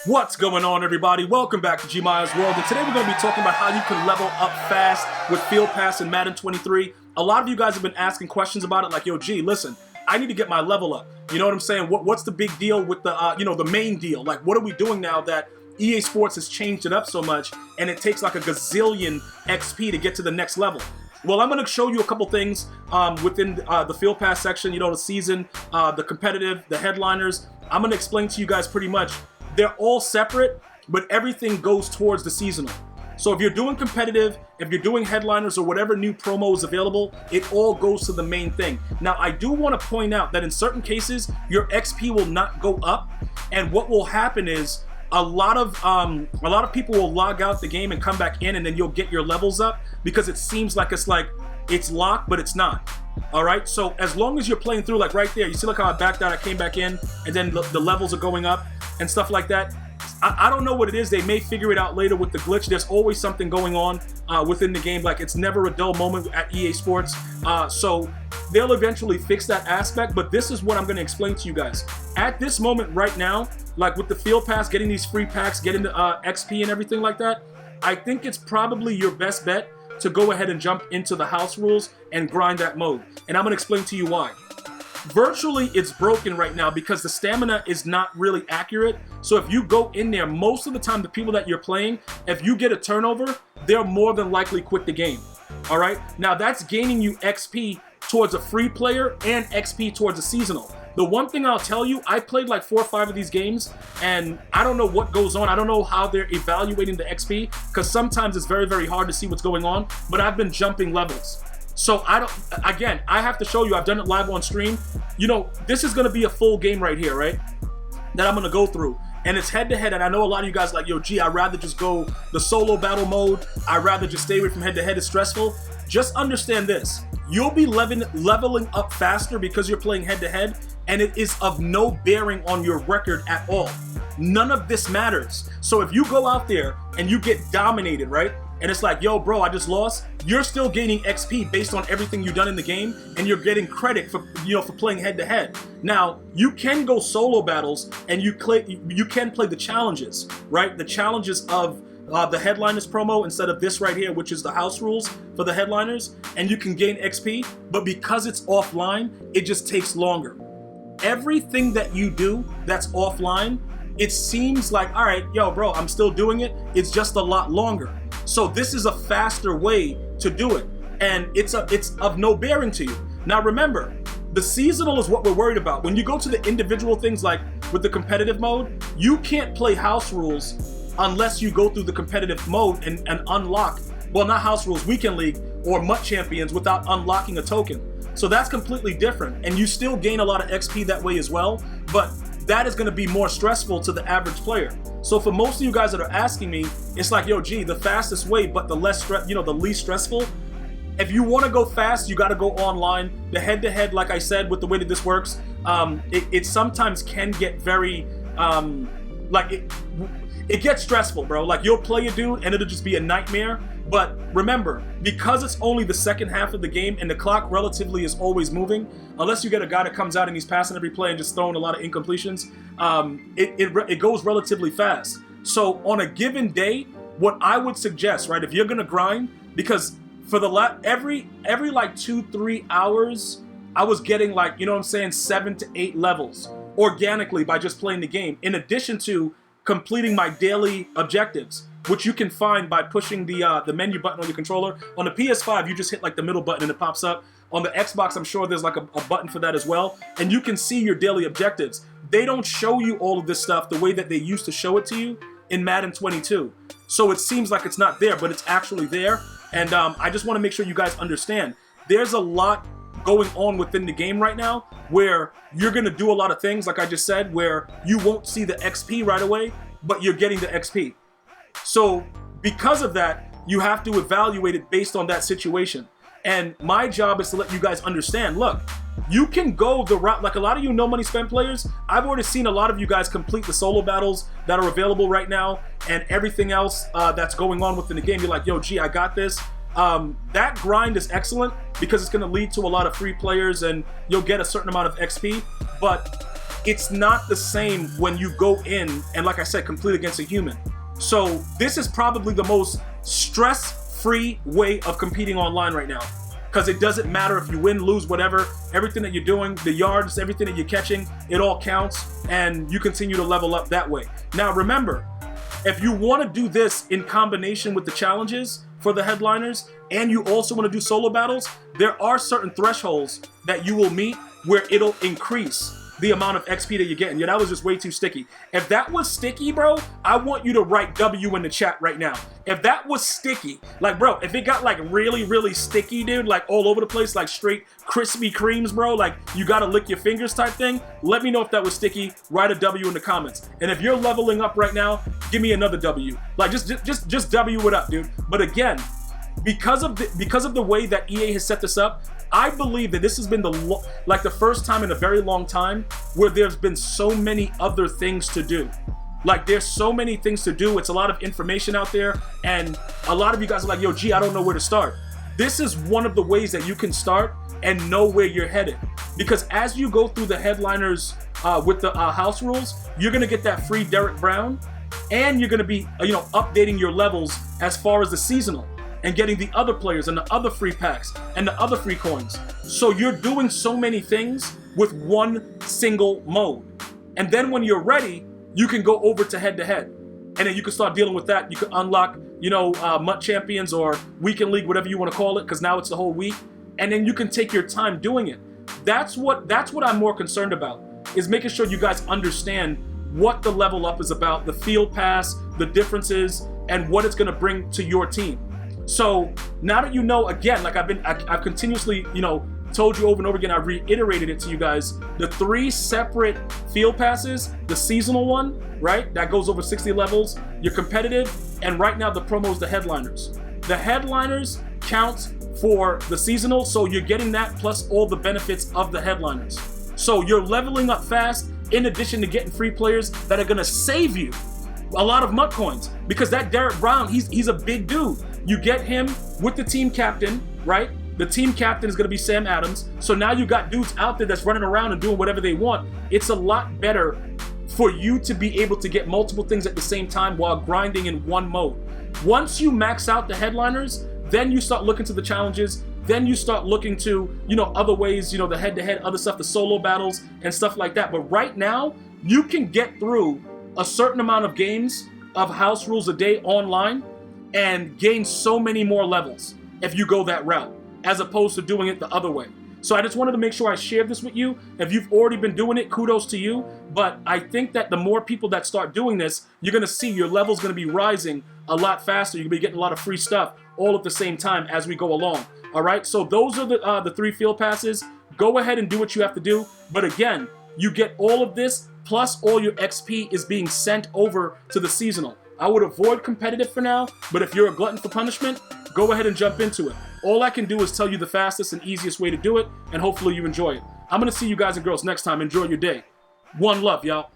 What's going on, everybody? Welcome back to GmiasWorld, and today we're going to be talking about how you can level up fast with Field Pass in Madden 23. A lot of you guys have been asking questions about it, like, yo, G, listen, I need to get my level up. You know what I'm saying? What's the big deal with the, the main deal? Like, what are we doing now that EA Sports has changed it up so much, and it takes like a gazillion XP to get to the next level? Well, I'm going to show you a couple things within the Field Pass section, the season, the competitive, the headliners. I'm going to explain to you guys pretty much. They're all separate, but everything goes towards the seasonal. So if you're doing competitive, if you're doing headliners or whatever new promo is available, it all goes to the main thing. Now, I do want to point out that in certain cases, your XP will not go up, and what will happen is a lot of people will log out the game and come back in, and then you'll get your levels up because it seems like it's locked, but it's not. All right, so as long as you're playing through, like right there, you see like how I backed out, I came back in, and then the levels are going up and stuff like that. I don't know what it is. They may figure it out later with the glitch. There's always something going on within the game. Like, it's never a dull moment at EA Sports. So they'll eventually fix that aspect, but this is what I'm going to explain to you guys. At this moment right now, like with the Field Pass, getting these free packs, getting the XP and everything like that, I think it's probably your best bet to go ahead and jump into the house rules and grind that mode. And I'm going to explain to you why. Virtually, it's broken right now because the stamina is not really accurate. So if you go in there, most of the time, the people that you're playing, if you get a turnover, they're more than likely quit the game. All right? Now, that's gaining you XP towards a free player and XP towards a seasonal. The one thing I'll tell you, I played like 4 or 5 of these games, and I don't know what goes on. I don't know how they're evaluating the XP, because sometimes it's very, very hard to see what's going on, but I've been jumping levels. So I have to show you, I've done it live on stream. This is gonna be a full game right here, right? That I'm gonna go through. And it's head-to-head, and I know a lot of you guys are like, yo, G, I'd rather just go the solo battle mode. I'd rather just stay away from head-to-head, it's stressful. Just understand this. You'll be leveling up faster because you're playing head-to-head, and it is of no bearing on your record at all. None of this matters. So if you go out there and you get dominated, right? And it's like, yo, bro, I just lost. You're still gaining XP based on everything you've done in the game, and you're getting credit for playing head-to-head. Now, you can go solo battles, and you can play the challenges, right? The challenges of the headliners promo instead of this right here, which is the house rules for the headliners, and you can gain XP, but because it's offline, it just takes longer. Everything that you do that's offline, it seems like, all right, yo, bro, I'm still doing it. It's just a lot longer. So this is a faster way to do it, and it's of no bearing to you. Now remember, the seasonal is what we're worried about. When you go to the individual things, like with the competitive mode, you can't play house rules unless you go through the competitive mode and unlock, well, not house rules, weekend league or MUT champions without unlocking a token. So that's completely different, and you still gain a lot of XP that way as well, but that is going to be more stressful to the average player. So for most of you guys that are asking me, it's like, yo, G, the fastest way, but the least stressful. If you want to go fast, you got to go online. The head-to-head, like I said, with the way that this works, it sometimes can get very, it gets stressful, bro. Like, you'll play a dude and it'll just be a nightmare. But remember, because it's only the second half of the game and the clock relatively is always moving, unless you get a guy that comes out and he's passing every play and just throwing a lot of incompletions, it goes relatively fast. So on a given day, what I would suggest, right, if you're gonna grind, because for every like 2-3 hours, I was getting like, 7 to 8 levels organically by just playing the game, in addition to completing my daily objectives, which you can find by pushing the menu button on your controller. On the PS5, you just hit like the middle button and it pops up. On the Xbox, I'm sure there's like a button for that as well. And you can see your daily objectives. They don't show you all of this stuff the way that they used to show it to you in Madden 22. So it seems like it's not there, but it's actually there. And I just want to make sure you guys understand. There's a lot going on within the game right now where you're going to do a lot of things, like I just said, where you won't see the XP right away, but you're getting the XP. So because of that, you have to evaluate it based on that situation. And my job is to let you guys understand, look, you can go the route, like a lot of you no money spent players, I've already seen a lot of you guys complete the solo battles that are available right now and everything else that's going on within the game. You're like, yo, G, I got this. That grind is excellent because it's going to lead to a lot of free players and you'll get a certain amount of XP. But it's not the same when you go in and, like I said, complete against a human. So this is probably the most stress-free way of competing online right now, because it doesn't matter if you win, lose, whatever. Everything that you're doing, the yards, everything that you're catching, it all counts, and you continue to level up that way. Now remember, if you want to do this in combination with the challenges for the headliners, and you also want to do solo battles, there are certain thresholds that you will meet where it'll increase the amount of XP that you're getting. Yeah, that was just way too sticky. If that was sticky, bro, I want you to write W in the chat right now. If that was sticky, like, bro, if it got like really, really sticky, dude, like all over the place, like straight Krispy Kremes, bro, like you gotta lick your fingers type thing, let me know if that was sticky. Write a W in the comments. And if you're leveling up right now, give me another W. Like just W it up, dude. But again, because of the way that EA has set this up, I believe that this has been the first time in a very long time where there's been so many other things to do. Like, there's so many things to do. It's a lot of information out there, and a lot of you guys are like, yo, G, I don't know where to start. This is one of the ways that you can start and know where you're headed. Because as you go through the headliners with the house rules, you're gonna get that free Derek Brown, and you're gonna be updating your levels as far as the seasonal, and getting the other players and the other free packs and the other free coins. So you're doing so many things with one single mode. And then when you're ready, you can go over to head-to-head. And then you can start dealing with that. You can unlock, MUT Champions or Weekend League, whatever you want to call it, because now it's the whole week. And then you can take your time doing it. That's what I'm more concerned about, is making sure you guys understand what the level up is about, the field pass, the differences, and what it's going to bring to your team. So now that you know, again, like I've continuously, told you over and over again, I reiterated it to you guys, the 3 separate field passes, the seasonal one, right? That goes over 60 levels, your competitive, and right now the promo is the headliners. The headliners counts for the seasonal, so you're getting that plus all the benefits of the headliners. So you're leveling up fast, in addition to getting free players that are gonna save you a lot of MUT coins, because that Derek Brown, he's a big dude. You get him with the team captain, right? The team captain is going to be Sam Adams. So now you got dudes out there that's running around and doing whatever they want. It's a lot better for you to be able to get multiple things at the same time while grinding in one mode. Once you max out the headliners, then you start looking to the challenges. Then you start looking to, other ways, the head-to-head, other stuff, the solo battles and stuff like that. But right now, you can get through a certain amount of games of house rules a day online and gain so many more levels if you go that route, as opposed to doing it the other way. So I just wanted to make sure I shared this with you. If you've already been doing it, kudos to you. But I think that the more people that start doing this, you're going to see your level's going to be rising a lot faster. You're going to be getting a lot of free stuff all at the same time as we go along. All right, so those are the 3 field passes. Go ahead and do what you have to do. But again, you get all of this, plus all your XP is being sent over to the seasonal. I would avoid competitive for now, but if you're a glutton for punishment, go ahead and jump into it. All I can do is tell you the fastest and easiest way to do it, and hopefully you enjoy it. I'm going to see you guys and girls next time. Enjoy your day. One love, y'all.